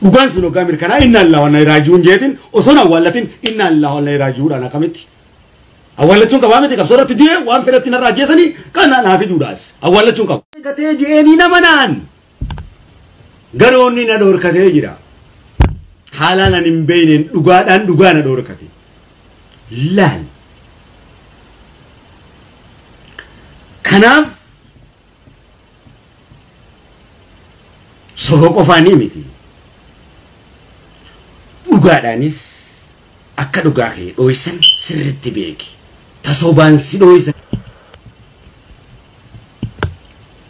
dhugaan sun hoggaa mirkanaa inna Allah wanna iraajuun jeetin osoo na awwallatin inna Allah wanna iraajuudhaan akkamitti awwallachuun qabaa miti qabsoorratti du'e waan fedhatti narraa jeesanii kana naafi duudhaas awwallachuun qaba. Katee je'eenii nama naan garoonni na dhoorkatee jira haalaan an hin beeyneen dhugaadhaan dhugaa na dhoorkate laal kanaaf soba qofaanii miti dhugaadhaanis akka dhugaa kee dhooysan sirritti beeki tasobaan si dhooysan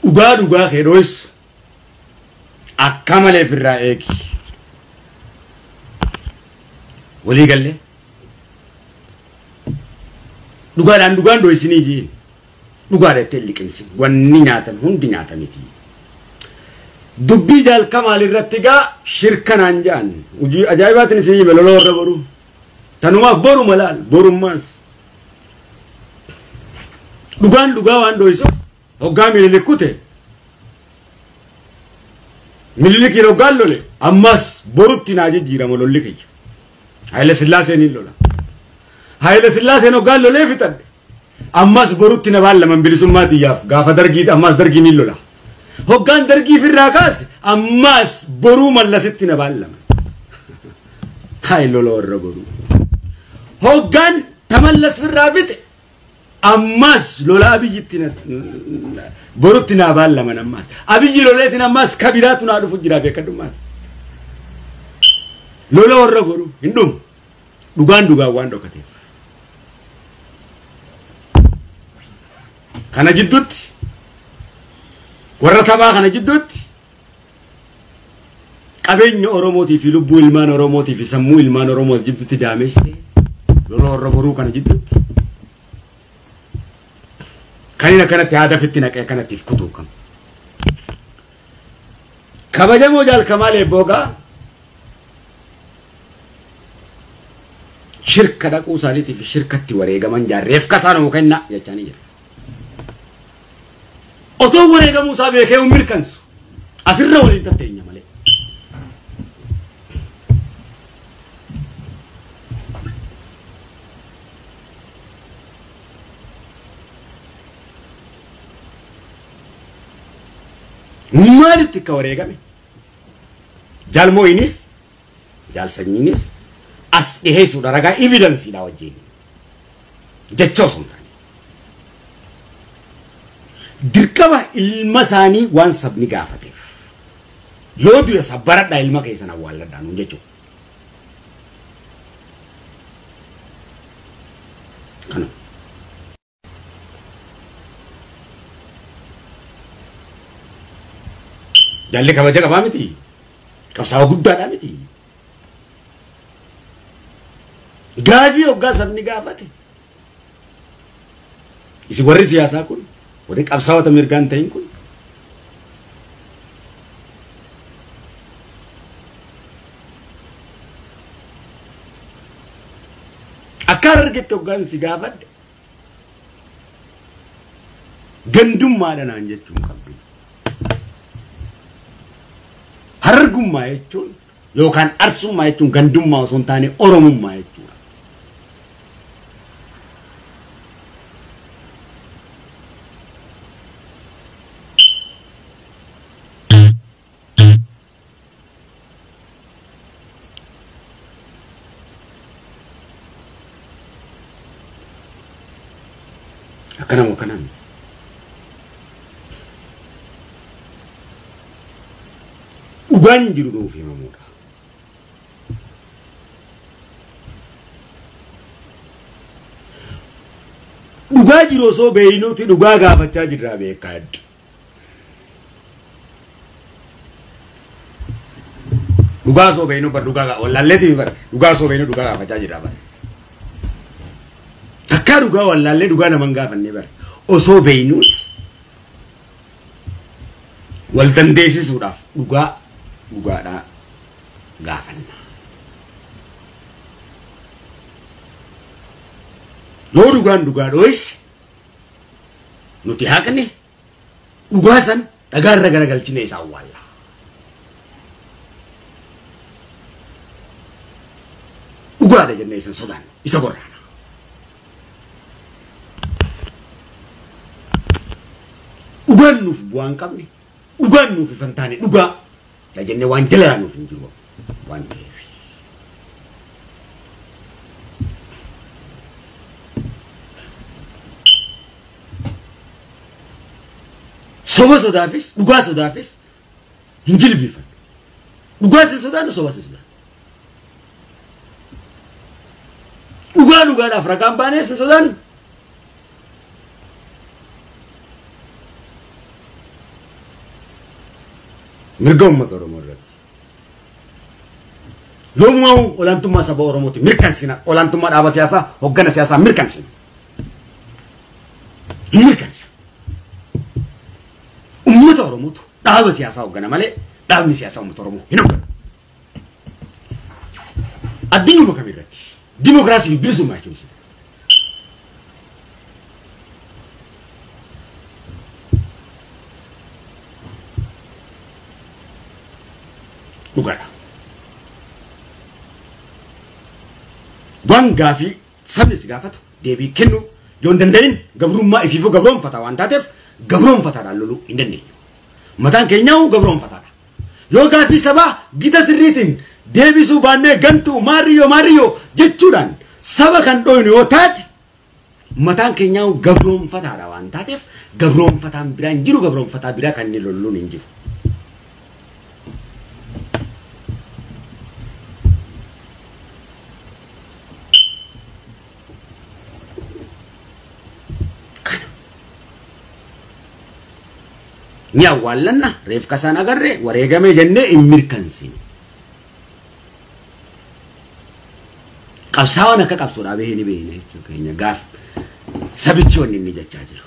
dhugaa kee dhooysu akka malee firraa eegi walii galle dhugaadhaan dhugaan dhooysinii jiin dhugaadhaan liqinsi wanni nyaatan hundi nyaatamiti dubbii jalqamaa irratti gaa shirkanaan jaan hojii ajaa'ibaatiin isin hime loloo irra boru tanumaaf boru malaal borummaas dhugaan dhugaa waan dhooysuuf hoggaa mililikute mililikii hoggaan lole ammas borutti naa jijjiirama lolli kiyya Haile Sillaaseen hin lola Haile Sillaaseen hoggaan lolee fixadhe ammas borutti na baallaman bilisummaa xiyyaaf gaafa dargii ammas dargiin hin lola hoggaan dargii firraa kaase ammas boruu mallasitti na baallaman hay loloo irra boruu hoggaan tamallas firraa bite ammas lola abiyyitti borutti na baallaman ammas abiyyi loleetiin ammas kabiraatu naa dhufu jira beekadhummaas loloo irra boruu hin dhumu dhugaan waan dhokateef kana jidduutti warra tabaa kana jidduutti qabeenya Oromootii fi lubbuu ilmaan Oromootii fi sammuu ilmaan Oromoo jidduutti daameessite loloo irra boruu kana jidduutti kanina kanatti haadafitti naqee kanattiif kutuu kam kabajamoo jaalkamaalee boogaa shirka dhaquu isaaniitiif shirkatti wareegaman jaarreef kasaanuu kenna jechaanii jira otoo wareegamuu isaa beekee mirkansu asirra waliin tatteenya malee maalitti akka wareegame jaalmooyinis jaalsanyiinis as dhiheessuudha ragaa evidensiidha wajjin jecha osoo hin taane dirqama ilma isaanii waan sabni gaafateef yoo du'e sabbaradhaa ilma keessan awwaalladhaa nuun jechuudha. Kana jaalli kabaja qabaa miti qabsaa'aa guddaadhaa miti gaafii hoggaa sabni gaafate isi warri siyaasaa kun warri qabsaa'ota mirgaan ta'in kun akka argite hoggaan si gaafadde gandummaadha naan jechuun qabdu hargummaa jechuun yookaan arsummaa jechuun gandummaa osoo hin taane oromummaa jechuudha. Kanan dhugaan jiru nuuf himamuudha. Dhugaa jiru osoo beeynuuti dhugaa gaafachaa jirraa beekaadha. Dhugaa osoo beeynu bar dhugaa wallaalleetii bar dhugaa osoo beeynu dhugaa gaafachaa jirraa bar. Takkaa dhugaa wallaallee dhugaa naman gaafannee bar osoo beeynuuti wal dandeessisuudhaaf dhugaadhaa gaafanna. Yoo dhugaan dhugaa dhooyse nuti haqne dhugaa san dhagaarra garagalchine isa awwaalla. dhugaadha jennee isan sodaan isa gorraana. Dhugaan nuuf bu'aan qabne dhugaan nuuf ifan taane dhugaa dha jennee waan jalaa nuuf hin jiru waan ta'eef. Soba sodaafis dhugaa sodaafis hin jilbiifan. Dhugaa si sodaannu soba si sodaannu. Dhugaadhaaf ragaan baanee si sodaannu. Mirga uummata Oromoo irratti. Yoomuu olaantummaa saba Oromooti mirkansina. Olaantummaa dhaaba siyaasaa hoggana siyaasaa mirkansina. Hin mirkansina. Ummata Oromootu dhaaba siyaasaa hoggana malee dhaabni siyaasaa ummata Oromoo hin hogganu. Addunyuma kamirratti dimokiraasii fi bilisummaa jechuun dhugaadha. Waan gaafii sabni si gaafatu deebii kennu yoo hin danda'in gabrummaa ifiifuu gabroonfataa waan taateef gabroonfataadhaan loluu hin dandeenyu. Mataan keenyaa gabroonfataadha. Yoo gaafii sabaa gita sirriitiin deebisuu baannee gantuu maariyyoo jechuudhaan saba kan dhoynu yoo taate mataan keenyaa gabroonfataadha waan taateef gabroonfataan biraan jiru gabroonfataa biraa kan inni lolluun hin jiru. Ni awwaalanna reef kasaan agarre wareegamee jennee hin mirkansine. Qabsaawwan akka qabsoodhaa bahee ni beekne jechuudha keenya gaaf sabichi wanni inni jechaa jiru.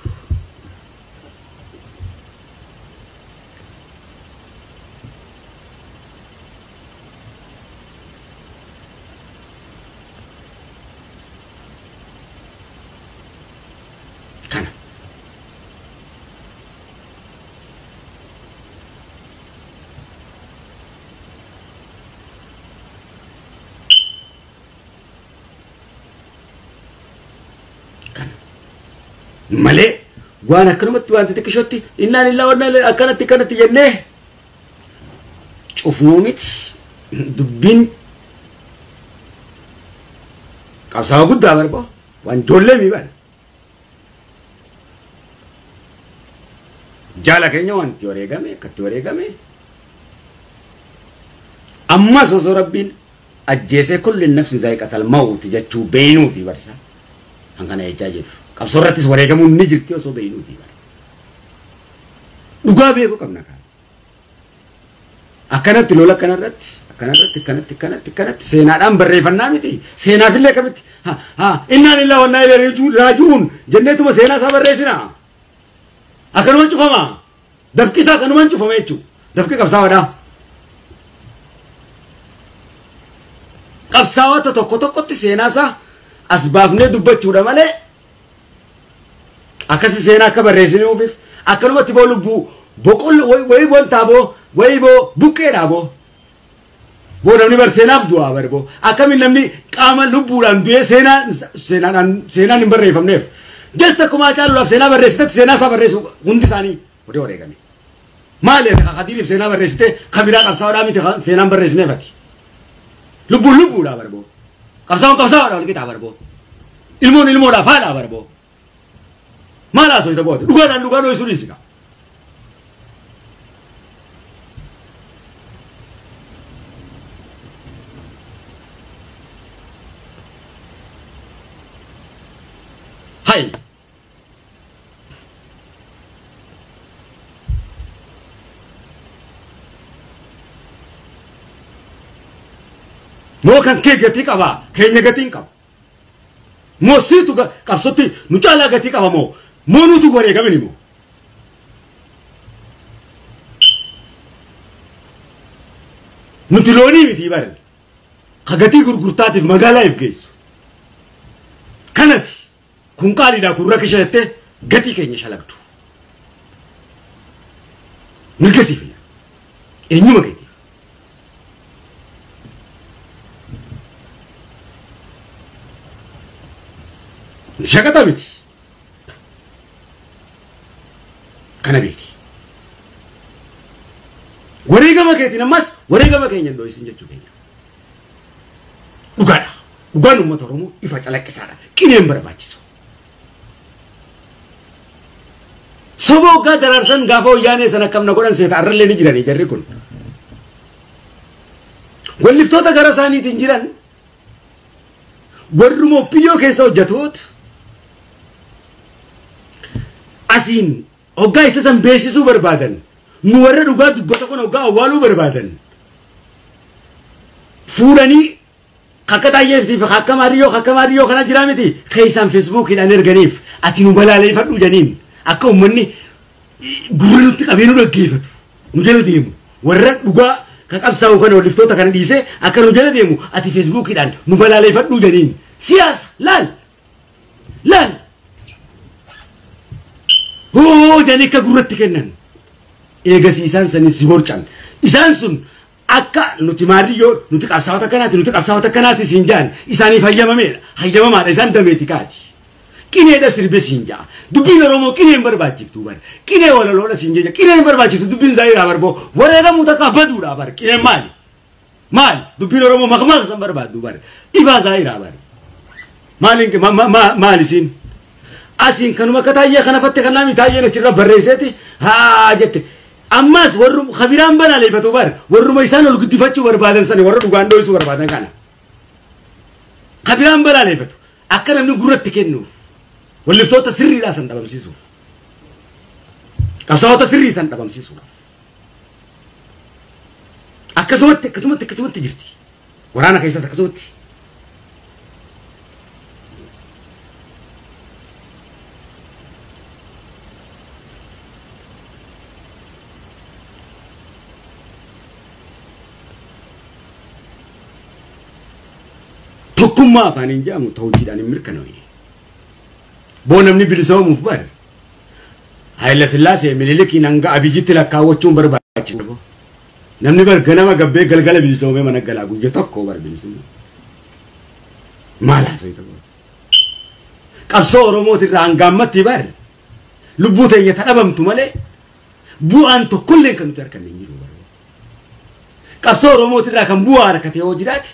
Kana malee waan akkanumatti waan xixiqqishotti innaan illaa wannaa akkanatti jennee cufnuu miti dubbiin qabsaa'aa guddaa barbaa waan ijoollee miidhaan jaala keenya waan itti wareegame akkatti wareegame ammas osoo rabbiin ajjeesee kulli nafsi zaa'iqatal mawti jechuu beeynuuti barsaa hangana jechaa jiru. Qabsoorrattis wareegamuun ni jirti osoo beeynuuti. Dhugaa beekuu qabna kan. Akkanatti lola akkanatti seenaadhaan barreeffannaa miti. Seenaafillee kamitti innaan illaa wannaa raajuun jenneetuma seenaa isaa barreessina. Akkanumaan cufama. Dafqi isaa akkanumaan cufama jechuudha. Dafqi qabsaa'aadhaa. Qabsaa'ota tokkotti seenaa isaa as baafnee dubbachuudha malee akkasi seenaa akka barreessine ofiif akkanumatti boo lubbuu boqolloo wayii boon taaboo wayii boo buqqeedhaa boo namni bar seenaaf du'aa bar boo akkamiin namni qaama lubbuudhaan du'ee seenaan hin barreeffamneef jesta kumaa caaluudhaaf seenaa barreessitetti seenaa isaa barreessu hundi isaanii odee wareegame maali hadiiriif seenaa barreessite kabiraa qabsaa'aadhaa miti seenaan barreessineefati lubbuudhaa bar boo qabsaa'aadhaa wal qixaa bar boo ilmoodhaaf haadhaa bar boo maala soita boote dhugaadhaan isu dhiisika. Hai moo kan kee gatii qaba keenya gatiin qaba moo siitu qabsotti nu caalaa gatii qaba moo nutu wareegamani moo nuti loonii miti baran ka gatii gurgurtaatiif magaalaaf geessu kanati kun qaaliidhaa kun rakkisha jettee gatii keenya shalagdu mirgasiif eenyuma keetiif shaqata miti kana beeki wareegama keetiin ammas wareegama keenya ndoo isin jechuu keenya dhugaadha dhugaan uummata Oromoo ifa calaqqisaadha qineen barbaachisu soboo gaa daraarsan gaafa wayyaanee sana akkam na godhan seeta arrallee ni jiranii jarri kun walliftoota gara isaaniitiin jiran warruma oppidiyoo keessa hojjatuut asiin hoggaa isa san beeksisuu barbaadan nu warra dhugaa dubbata kun hoggaa awwaaluu barbaadan fuudhanii akka taayyeetiif akka maariyyoo kana jiraa miti keessaan feesbuukiidhaan erganiif ati nu balaaleeffadhu janiin akka uummanni gurra nutti qabee nu dhaggeeffatu nu jala deemu warra dhugaa ka qabsaa'u kana walliftoota kana dhiisee akka nu jala deemu ati feesbuukiidhaan nu balaaleeffadhu janiin siyaasa laal hoo janii akka gurratti kennan eegasi isaan sanis si borcan isaan sun akka nuti maariyyoo nuti qabsaa'ota akkanaati siin jaan isaaniif hayyamamaadha isaan dameeti kaati qineedha sirbe siin jaa dubbiin Oromoo qineen barbaachiftu bar qinee walaloodha siin jecha qineen barbaachiftu dubbiin zaayiraa barboo wareegamuu takka baduudha bar qineen maali dubbiin Oromoo maqmaa san barbaaddu bar ifaa zaayiraa bar maali siin asiin kanuma akka taayyee kana fatte kanaa mi taayyeen achirra barreesseeti haa jette ammas warru khabiraan balaaleeffatu bar warruma isaan ol guddifachuu barbaadan sani warra dhugaan dho'isuu barbaadan kana khabiraan balaaleeffatu akka namni gurratti kennuuf walliftoota sirriidhaa san dhabamsiisuuf qabsaa'ota sirrii san dhabamsiisuuf akkasumatti jirti waraana keessatti akkasumatti tokkummaa afaaniin jedhamu ta'uudhaan hin mirkanaa'e boonamni bilisoomuuf bar Haayila Sillaasee Minilikiin hanga Abiyyitti lakkaawwachuun barbaachisu namni bar ganama gabbee galgala bilisoomee mana galaa guyya tokko bar bilisummaa maal haasa'u qabsoo Oromootirraa hangaammatti bar lubbuu teenya tadhabamtu malee bu'aan tokkollee kan nuti arganne hin jiru qabsoo Oromootirraa kan bu'aa harkate yoo jiraate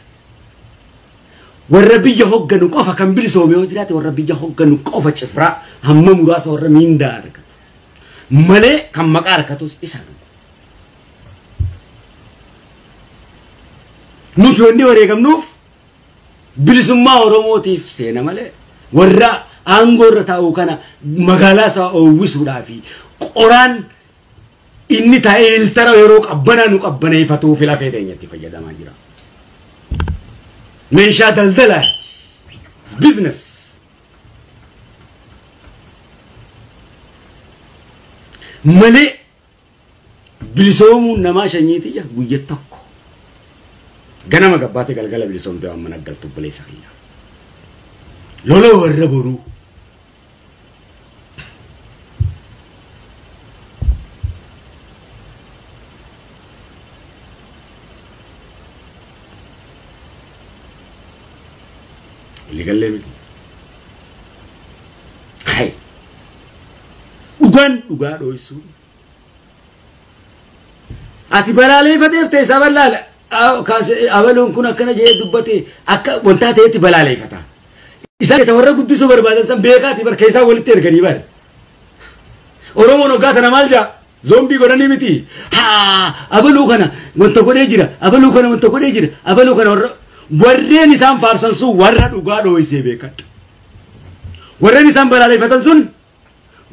warra biyya hogganu qofa kan bilisoome yoo jiraate warra biyya hogganu qofa cifraa hamma muraasa warra miindaa argatu malee kan maqaa harkatus isaan nuti wanni wareegamnuuf bilisummaa Oromootiif seena malee warra aangoo irra taa'u kana magaalaa isaa oowwisuudhaa fi qoraan inni taa'ee iltara yeroo qabbanaa nu qabbaneeffatuuf lafee teenyatti fayyadamaa jira. meeshaa daldalaa business malee bilisoomuun namaa shanyiitiyya guyya tokko ganama gabbaate galgala bilisoomte waan mana galtu buleessa kiyya lola warra boruu ligalle miti hay dhugaa dho'isu ati balaaleeffateef teessa ballaala abaluun kun akkana jedhee dubbate akka wantaa ta'etti balaaleeffata isaan isa warra guddisuu barbaadan san beekaati bar keessaa walitti erganii bar Oromoon hoggaa tana maal jaa zoombii godhanii miti haa abaluu kana wanta godhee jira abaluu kana wanta godhee jira abaluu kana warreen isaan faarsan sun warra dhugaa dho'isee beekadha warreen isaan balaaleeffatan sun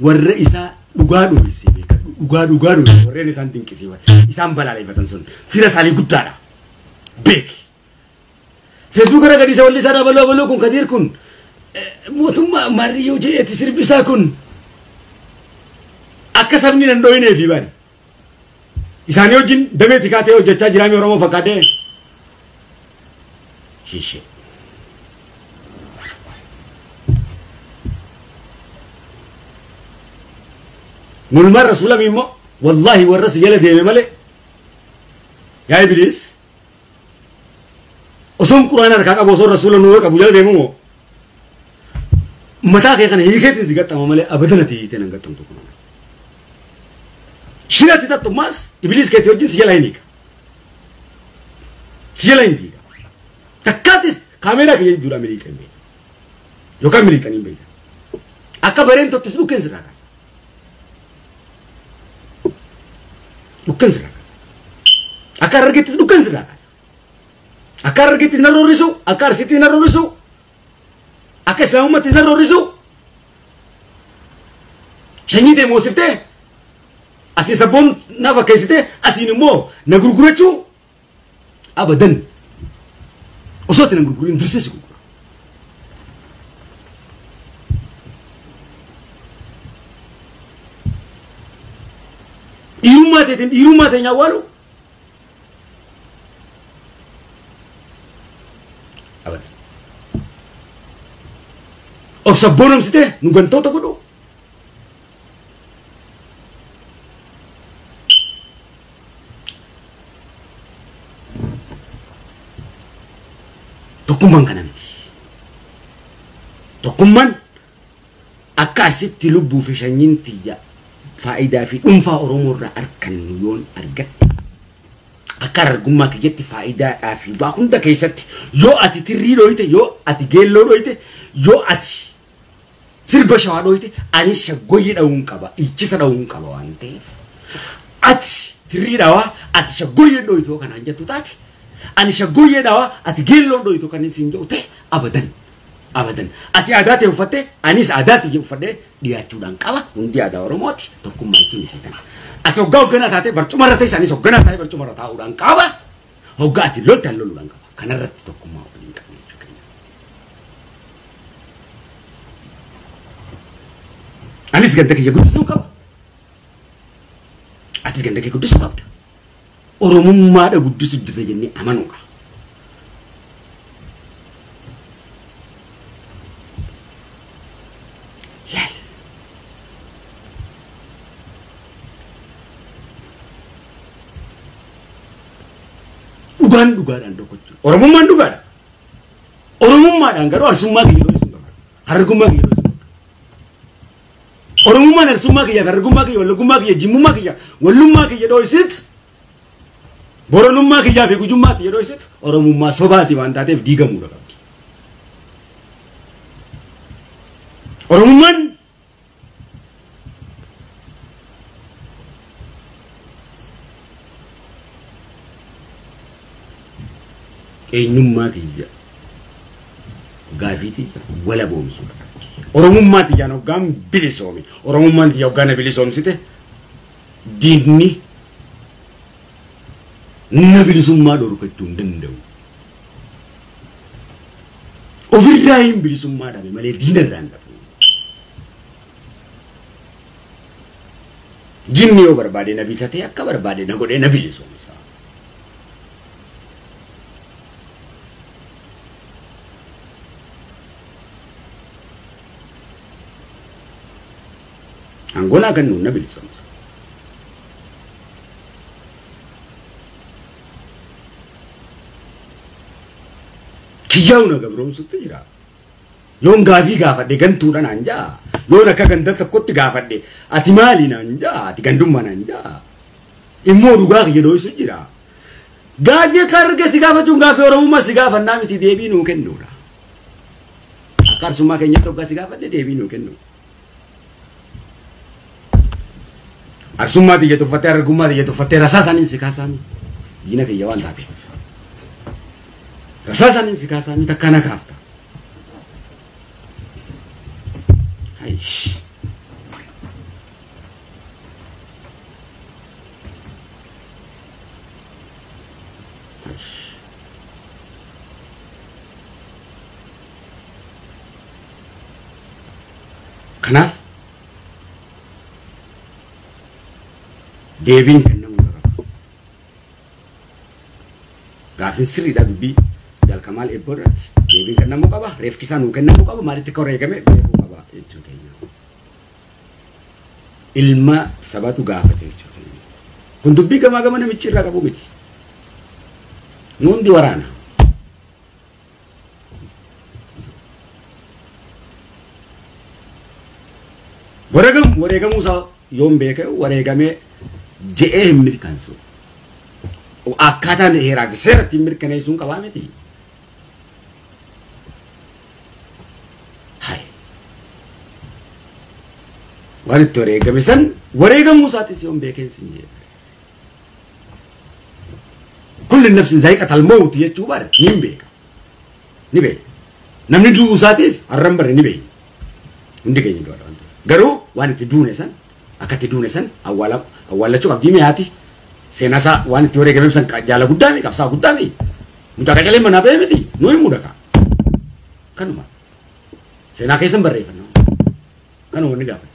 warra isaa dhugaa dho'isee beekadha dhugaa dho'isee warreen isaan dinqisiifatan isaan balaaleeffatan sun fira isaanii guddaadha beeki Facebook irra gadi isa walli isaa abaluu kun Kadiir kun mootummaa maariyyoo jeeti sirbisaa kun akka sabni nan dho'ineefi bari isaanii wajjin dameeti kaatee hojjechaa jiraami Oromoo fakkaatee Shishe. Mulmar Rasulah mimmo wallahi warra sijala deeme male yaa Iblis osoo Qur'aan harkaa qabu osoo Rasuula nuura qabu jala deemu moo متى كان هيك تزيد تمام ماله أبدا تيجي تنقل تمتكم شيلة تتطمس إبليس كتير جنس يلاينيك سيلاينيك تكاتس كاميرا كي يدور أمريكا بيت يوكا أمريكا نيم بيت أكبرين تو تسلو كنز راكاس لوكنز راكاس أكار رجيت تسلو كنز راكاس أكار رجيت نروريسو أكار سيتي نروريسو أكار سلامة نروريسو شني دمو سفته أسي سبون نافا كيسته أسي نمو نغرغرچو أبداً أصوات نغرغر إندرسيس غرغر إيروما تين يوالو أبداً أو سبونم سته نغنتو تقولو Tokkummaan kana miti. Tokkummaan akka asitti lubbuu fi sanyiin tiyya faayidaa fi dhuunfaa Oromoo irraa argannu yoon argatte akka argummaa kiyyatti faayidaadhaa fi waa hunda keessatti yoo ati tirrii dhooyte yoo ati geelloo dhooyte yoo ati sirba shawaa dhooyte anis shaggoyyii dha'uun qaba ichisa dha'uun qaba waan ta'eef ati tirrii dhawaa ati shaggoyyii dhooytoo kanaan jettu taate ani shaggoyyee dhawa ati geelloon dhooytu kan isin joote abadan ati aadaa ta'e uffatte anis aadaa ta'e uffadhe dhiyaachuudhaan qaba hundi aadaa Oromooti tokkummaa jechuun isii kana ati hoggaa hoogganaa taate barcuma irra ta'e anis hoogganaa taate barcuma irra taa'uudhaan qaba hoggaa ati loltaan loluudhaan qaba kanarratti tokkummaa waliin qabna jechuudha anis ganda kiyya guddisuu qaba atis ganda kiyya guddisuu qabda Oromummaadha guddisuu dirree jennee amanuudha. Dhugaadhaan tokkochu. Oromummaan dhugaadha. Oromummaadhaan garuu arsummaa kiyya dhooyisuu hin qabu. Hargummaa kiyya dhooyisuu hin qabu. Oromummaan arsummaa kiyya, hargummaa kiyya, wallagummaa kiyya, jimmummaa kiyya, wallummaa kiyya dhooyisiit Boronummaa kiyyaa fi gujummaatti yeroo isitu Oromummaa sobaati waan taateef diigamuudha qabdi. Oromummaan eenyummaa kiyya gaafiitii wala boomsuudha. Oromummaa tiyyaan hoggaan bilisoomi. Oromummaan tiyya hoggaan bilisoomsite diinni bilisummaa dhorkachuu hin danda'u. Ofirraa hin bilisummaa dhabe malee diinarraa hin dhabu. Jinni yoo barbaade na bitatee akka barbaade na godhee na bilisoomsa. Angolaa kan nuun na bilisoomsa. Kiyyaa'uuna gabroomsutti jira. Yoon gaafii gaafadhe gantuudha naan jaa. Yoon akka ganda tokkotti gaafadhe ati maali naan jaa. Ati gandummaa naan jaa. Immoo dhugaa kiyya dhooysu jira. Gaafii akka arga si gaafachuun gaafii Oromummaa si gaafannaa miti deebii nuu kennuudha. Akka arsummaa keenyatti hoggaa si gaafadhe deebii nuu kennu. Arsummaa xiyya tuffattee argummaa xiyya tuffattee rasaa isaanii si kaasaami. Diina kiyya waan taate. Rasaa isaanii si kaasaami takka na kaafta. Aish. Kanaaf deebiin kennamu qaba. Gaaffiin sirriidha dubbii jalqabaal eebboo irratti deebiin kennamu qaba. Reefkisaa nuu kennamu qaba. Maalitti akka wareegame beekuu qaba jechuudha. Ilma sabatu gaafate jechuudha. Kun dubbii gamaa gama namichi irraa qabu miti. Nuundi waraana. wareegam Musa yoom beeke wareegame je'ee hin mirkansu akkaataan heeraa fi seeratti hin mirkaneessuun qabaa miti. Waan itti wareegame san wareegam Musaatis yoom beekeen sin jedhe. Kulli nafsin zaa'iqatal mawt jechuu bara ni beeka. Ni beeka. Namni du'uu isaatis har'an bare ni beeka. Hundi keenya du'a waan ta'eef. Garuu waan itti duune san akka itti duune san awwaalachuu qabdii mi'aati. Seenaa isaa waan itti wareegame san jaala guddaa mi qabsaa guddaa mi. Mudaa qacalee manaa ba'ee miti nuyi mudaka. Kanuma. Seenaa keessan barreeffannaa. Kanuma ni gaafa.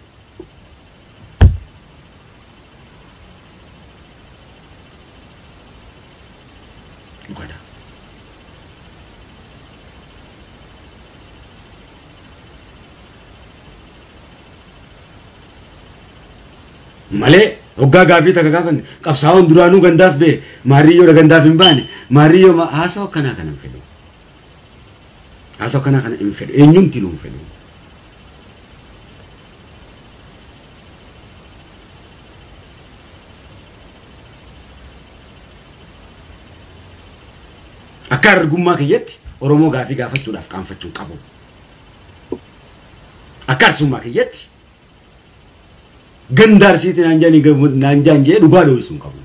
Malee hoggaa gaafii takka gaafan qabsaa'oon duraanuu gandaaf bee maariyyoodha gandaaf hin baane maariyyoo haasawaa akkanaa kana hin fedhu. Haasawaa akkanaa kana hin fedhu eenyumti nu hin fedhu. Akka argummaa kiyyatti Oromoo gaafii gaafachuudhaaf qaanfachuun qabu. Akka arsummaa kiyyatti gandar siiti nanjaan jee dhugaa dho'isuun qabu.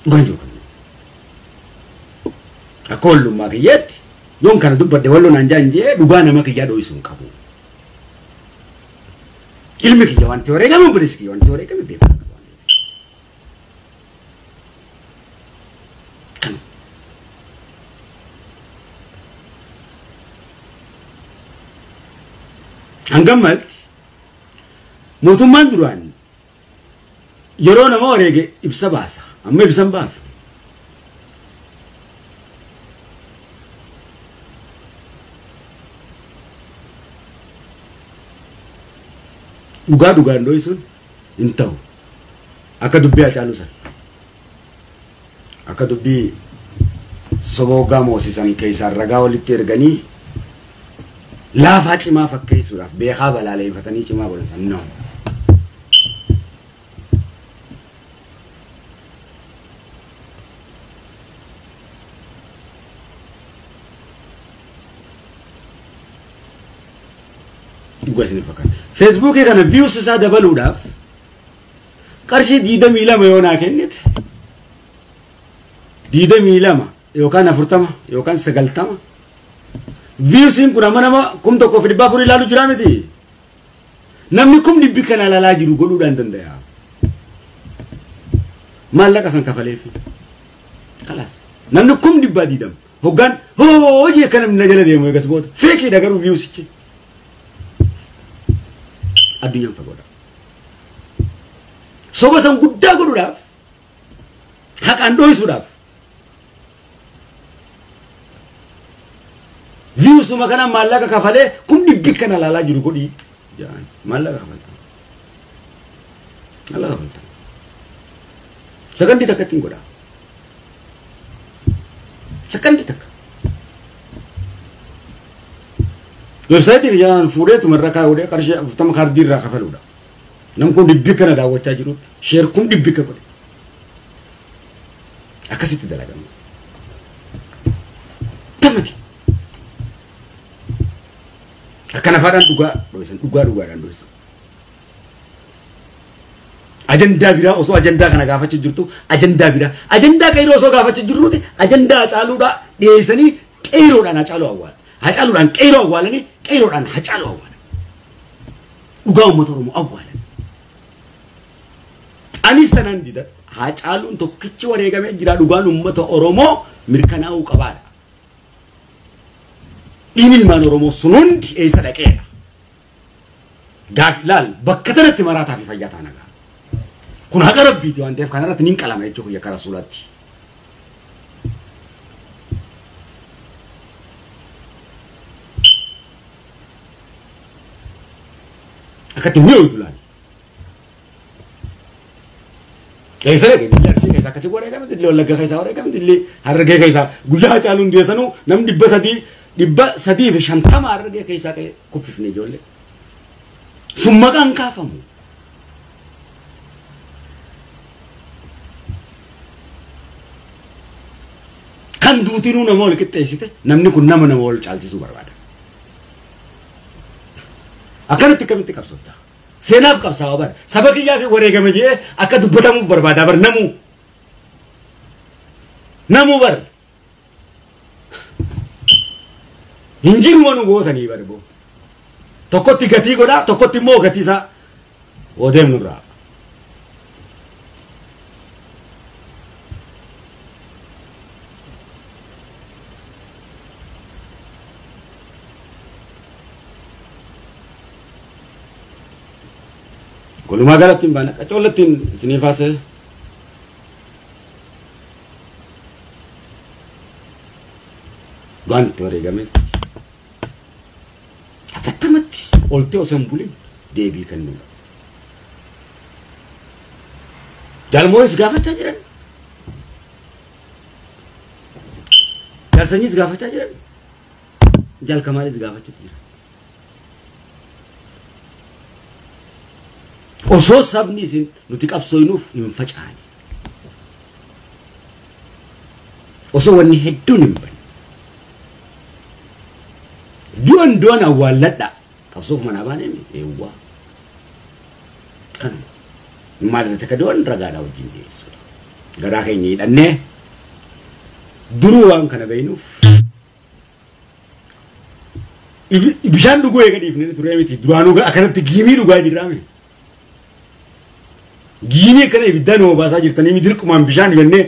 Dhugaan jiru qabu. Akka ollummaa kiyyatti yoon kana dubbadde walloo nanjaan jee dhugaa nama kiyyaa dho'isuun qabu. Ilmi kiyya wanti wareegame obboleessi kiyya wanti wareegame beekaa qabu. Hangammatti mootummaan duraan yeroo nama wareege ibsa baasa amma ibsan baafa. Dhugaan dho'isuun hin ta'u akka dubbii Hacaaluu san akka dubbii soba hoggaa moosisan keessaan ragaa walitti erganii laafaa cimaa fakkeessuudhaaf beekaa balaaleeffatanii cimaa godhan san no. Dhugaa isin fakkaata. Feesbuukii kana views isaa dabaluudhaaf qarshii 22 yoo naa kennite 22 yookaan 40 yookaan 90 viewsin kun nama kum tokko fi dhibba afurii ilaalu jira miti. Namni kum dhibbi kana ilaalaa jiru godhuudhaan danda'a. Maallaqa kan kafaleefi. Kalaas. Namni kum dhibba diidam. Hoggaan hojii akka namni na jala deemu eegas booda. Feekiidha garuu viewsichi. Addunyaan fagoodha. Soba san guddaa godhuudhaaf haqaan dho'isuudhaaf viewsuma kana maallaqa kafalee kum dhibbi kana ilaalaa jiru godhii jedhan maallaqa kafalta. Maallaqa kafalta. Sakandii takka ittiin godha. Sakandii takka. Websaayitii kiyaan fuudhee tumarra kaa'uudhee qarshii 40 kaardii irraa kafaluudha. Namni kun dhibbi kana daawwachaa jirutti sheer kum dhibbi ka godhe. Akkasitti dalagamu. Tamaki. Akkana faadhaan dhugaadhaan dho'isan. Ajandaa biraa osoo ajandaa kana gaafachuu jirtu ajandaa biraa ajandaa qeyroo osoo gaafachuu jirruuti ajandaa Hacaaluudhaa dhiyeessanii qeyroodhaan Hacaaluu awwaala. Hacaaluudhaan qeyroo awwaalanii qeyroodhaan Hacaaluu awwaala. Dhugaa uummata Oromoo awwaala. Anis tanaan dida Hacaaluun tokkichi wareegamee jira dhugaan uummata Oromoo mirkanaa'uu qabaadha. Dhiigni ilmaan Oromoo sun hundi eessa dhaqeedha. Gaaf laal bakka tanatti maraataa fi fayyaa taana ga'a. Kun haqa rabbiiti waan ta'eef kanarratti niin qalama jechuudha yakka rasuulaatti. Akkatti mi'ootu laal. Eessa dhaqee dillee Arsii keessaa akkasii wareegame dillee Wallagga keessaa wareegame dillee Harargee keessaa guyyaa Hacaaluun deessanuu namni 350 argee keessaa ka'e kuffifne ijoollee. Summakan kaafamu. Kan duutinuu nama ol qixxeessite namni kun nama ol caalchisuu barbaada. Akkanatti akkamitti qabsoofta? Seenaaf qabsaa'aa bara. Saba kiyyaa fi wareegame jee akka dubbatamuuf barbaada bar namuu bar. Hin jiru wanu gootanii barboo. Tokkotti gatii godhaa, tokkotti immoo gatii isaa odeemnu irraa. Walumaa galatti hin baane qacoollattiin isiniif haasa'e. Wanti wareegametti hatattamatti oltee osoo hin bulin deebii kennuudha. Jaalmoonis gaafachaa jiran. Jaalsanyiis gaafachaa jiran. Jaalkamaanis gaafachaa jiran. Osoo sabni isin nuti qabsooynuuf hin facaane. Osoo wanni hedduun hin banne. Du'an awwaalladha. Qabsoof manaa baanee eewwaa. Kanuma. Maalirratti akka du'an ragaadhaa wajjin dhiyeessuudha. Garaa keenya hidhannee duruu waan kana beeynuuf bishaan dhuguu eega dhiifnee turee miti. Duraanuu akkanatti giimii dhugaa jirraa miti. Giimii kana ibiddaan obaasaa jirtanii miti dirqumaan bishaan dhibannee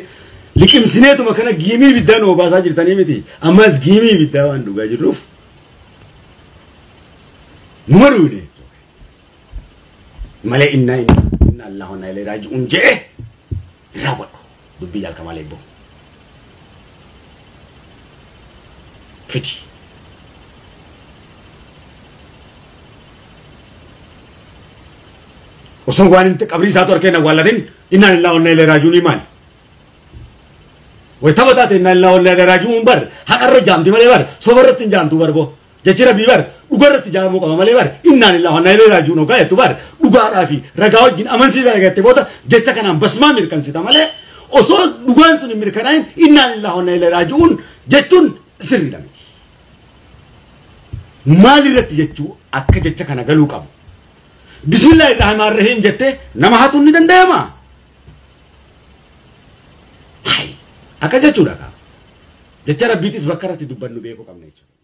liqimsineetuma kana giimii ibiddaan obaasaa jirtanii miti. Ammas giimii ibiddaa waan dhugaa jirruuf numa dhuune malee inna Allahu wa inna ilayhi raaji'uun jedhe irraa godhu dubbii jalqabaa leebboo. Fiti. Osoo waan inni qabrii isaatu harkeen awwaalatin inna Allahu wa inna ilayhi raaji'uun maali? Way taphatate inna Allahu wa inna ilayhi raaji'uun bar haqarra jaamti malee bar sobarratti hin jaamtu barboo. Jechira bibar dhugarratti jaamu qaba malee bar inna lillahi wa inna ilayhi raaji'uun gaayatu bar dhugaadhaa fi ragaa wajjin amansiisa argatte booda jecha kanaan basmaa mirkansita malee osoo dhugaan sun mirkanaa'in inna lillahi wa inna ilayhi raaji'uun jechuun sirriidha miti. Maalirratti jechuu akka jecha kana galuu qabu. Bismillahir rahmanir rahim jette nama hatuun ni danda'ama. Akka jechuudha. Jecha rabbiitis bakka irratti dubbannu beekuu qabna jechuudha.